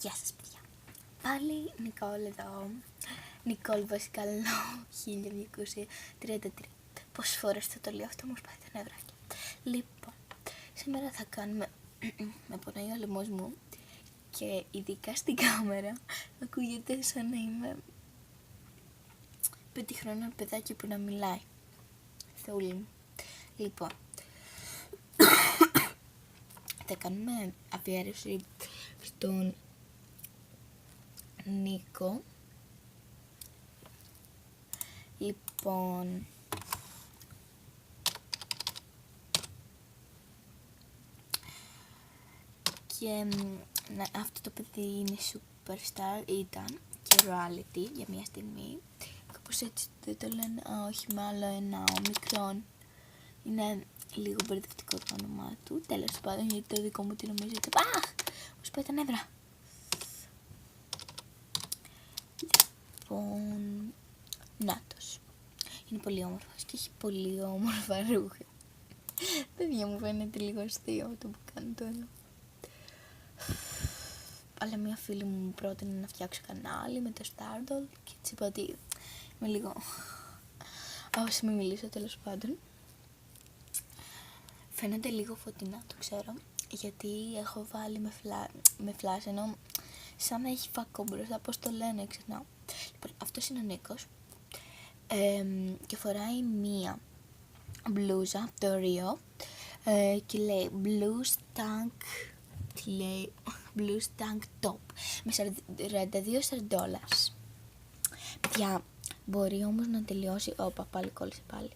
Γεια σας παιδιά. Πάλι Νικόλ εδώ. Νικόλ βασικά λέω 1233. Πόσες φορές θα το λέω αυτό, μου σπάει τα νευράκια. Λοιπόν, σήμερα θα κάνουμε με πονάει ο λαιμός μου και ειδικά στην κάμερα ακούγεται σαν να είμαι 5 χρονών παιδάκι που να μιλάει. Θεούλη μου. Λοιπόν, θα κάνουμε αφιέρωση στον Νίκο. Λοιπόν, και αυτό το παιδί είναι superstar, ήταν και reality για μια στιγμή. Κάπως έτσι δεν το λένε, όχι με άλλο ένα ομικρόν. Είναι λίγο μπερδευτικό το όνομά του. Τέλος πάντων, γιατί το δικό μου τι νομίζετε. Αχ! Μου σπάει τα νεύρα. Λοιπόν, νάτος. Είναι πολύ όμορφος και έχει πολύ όμορφα ρούχα. Παιδιά, μου φαίνεται λίγο αστείο το που κάνω το εδώ. Αλλά μια φίλη μου πρότεινε να φτιάξω κανάλι με το Stardoll και έτσι είπα ότι είμαι λίγο... Ας μην μιλήσω, τέλος πάντων. Φαίνεται λίγο φωτεινά, το ξέρω, γιατί έχω βάλει με φλάς, ενώ σαν να έχει φακό μπροστά, πώς το λένε, ξεχνάω. Λοιπόν, αυτός είναι ο Νίκος και φοράει μία μπλούζα από το Ρίο και λέει Blue Tank Top με $42. Παιδιά, μπορεί όμως να τελειώσει, πάλι κόλλησε πάλι,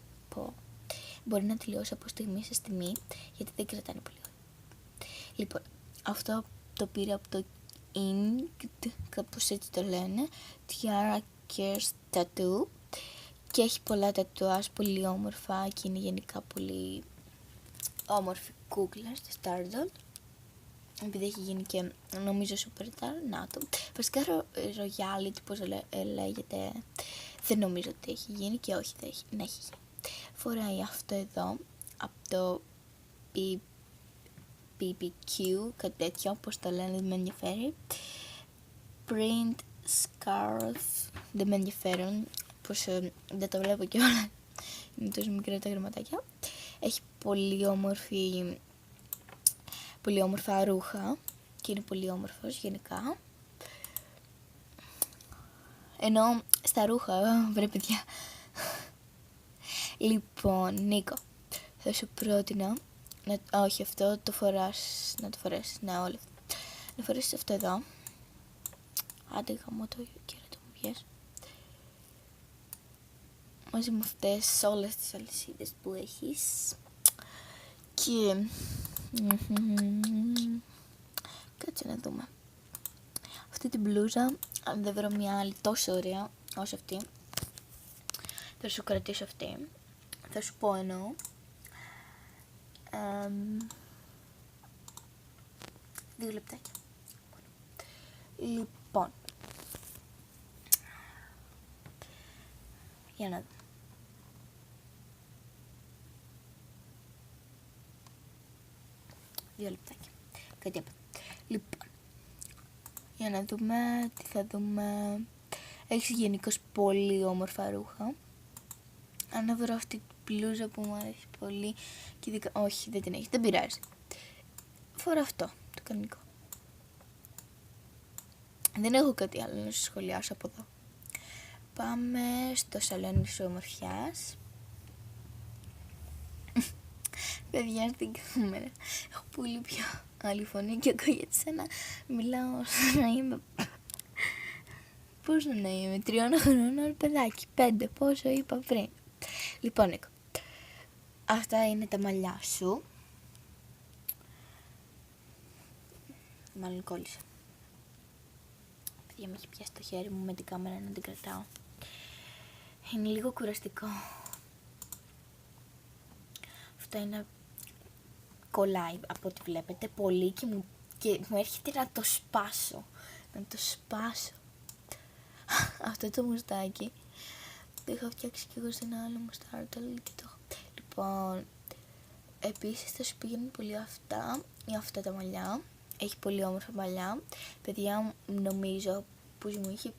μπορεί να τελειώσει από στιγμή σε στιγμή, γιατί δεν κρατάνε πολύ ώρα. Λοιπόν, αυτό το πήρε από το Inked, κάπως έτσι το λένε, Tiara Cares Tattoo, και έχει πολλά τατουάζ πολύ όμορφα και είναι γενικά πολύ όμορφη κούκλα στο Stardoll, επειδή έχει γίνει και νομίζω superstar, να το. Βασικά royality, πώς λέγεται, δεν νομίζω ότι έχει γίνει και όχι δεν έχει γίνει. Φοράει αυτό εδώ από το BBQ, κάτι τέτοιο, όπως το λένε, δεν με ενδιαφέρει. Print scarf, δεν με ενδιαφέρουν, πως δεν το βλέπω κιόλας, είναι τόσο μικρά τα γραμματάκια. Έχει πολύ όμορφα ρούχα και είναι πολύ όμορφος γενικά. Ενώ στα ρούχα, βρε παιδιά. Λοιπόν, Νίκο, θα σου πρότεινα όχι, αυτό το φοράς, να το φορέσεις, ναι, όλο αυτό. Να φορέσεις αυτό εδώ. Άντε γαμώ το κέρατο μου, βγες. Μαζί με αυτές όλες τις αλυσίδες που έχεις. Και κάτσε να δούμε. Αυτή την μπλούζα, αν δεν βρω μια άλλη τόσο ωραία όσο αυτή, θα σου κρατήσω αυτή. Θα σου πω εννοώ. Δύο λεπτάκια. Λοιπόν, για να δω. Δύο λεπτάκια. Κάτι από. Λοιπόν, για να δούμε τι θα δούμε. Έχεις γενικώς πολύ όμορφα ρούχα. Αν βρω αυτή την μπλούζα που μου αρέσει πολύ και ειδικά... Όχι, δεν την έχει, δεν πειράζει. Φορώ αυτό, το κανονικό. Δεν έχω κάτι άλλο να σου σχολιάσω από εδώ. Πάμε στο σαλόνι της ομορφιάς. Παιδιά, στην κάμερα έχω πολύ πιο άλλη φωνή και ακούγεται σαν να μιλάω, σαν να είμαι... Πώς να είμαι, 3 χρονών παιδάκι, 5, πόσο είπα πριν. Λοιπόν, Νίκο, αυτά είναι τα μαλλιά σου. Μάλλον κόλλησα. Παιδιά, με έχει πιάσει το χέρι μου με την κάμερα να την κρατάω. Είναι λίγο κουραστικό. Αυτό είναι... Κολλάει από ό,τι βλέπετε πολύ και μου έρχεται να το σπάσω. Αυτό το μουστάκι το είχα φτιάξει και εγώ σε ένα άλλο Stardoll και το... Λοιπόν, επίσης θα σου πηγαίνουν πολύ αυτά τα μαλλιά, έχει πολύ όμορφα μαλλιά. Παιδιά, νομίζω που μου είχε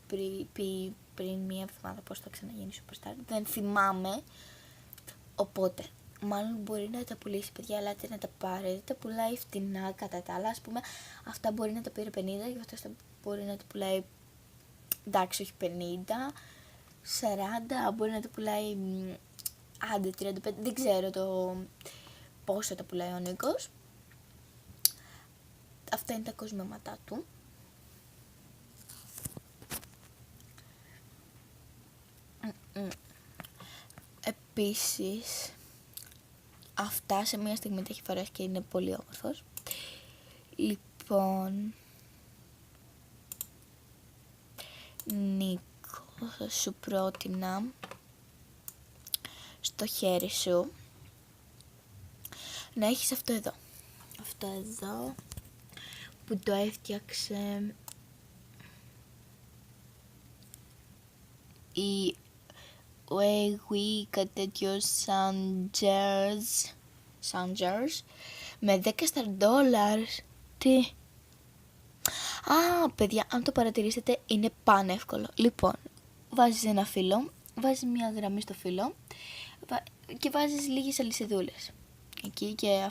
πει πριν μία εβδομάδα πώς θα ξαναγίνει superstar. Δεν θυμάμαι. Οπότε, μάλλον μπορεί να τα πουλήσει, παιδιά, ελάτε να τα πάρετε. Τα πουλάει φτηνά κατά τα άλλα. Ας πούμε, αυτά μπορεί να τα πήρε 50 και αυτά μπορεί να τα πουλάει, εντάξει, όχι 50, 40, μπορεί να τα πουλάει άντε 35, δεν ξέρω πόσο τα πουλάει ο Νίκος. Αυτά είναι τα κοσμήματά του. Επίσης, αυτά σε μια στιγμή τα έχει φορέσει και είναι πολύ όμορφος. Λοιπόν, Νίκο, θα σου πρότεινα στο χέρι σου να έχεις αυτό εδώ. Αυτό εδώ που το έφτιαξε η Wei κάτι τέτοιο Sangers με $10. Τι? Α, παιδιά, αν το παρατηρήσετε είναι πανεύκολο. Λοιπόν, βάζεις ένα φύλλο, βάζεις μια γραμμή στο φύλλο και βάζεις λίγες αλυσιδούλες εκεί και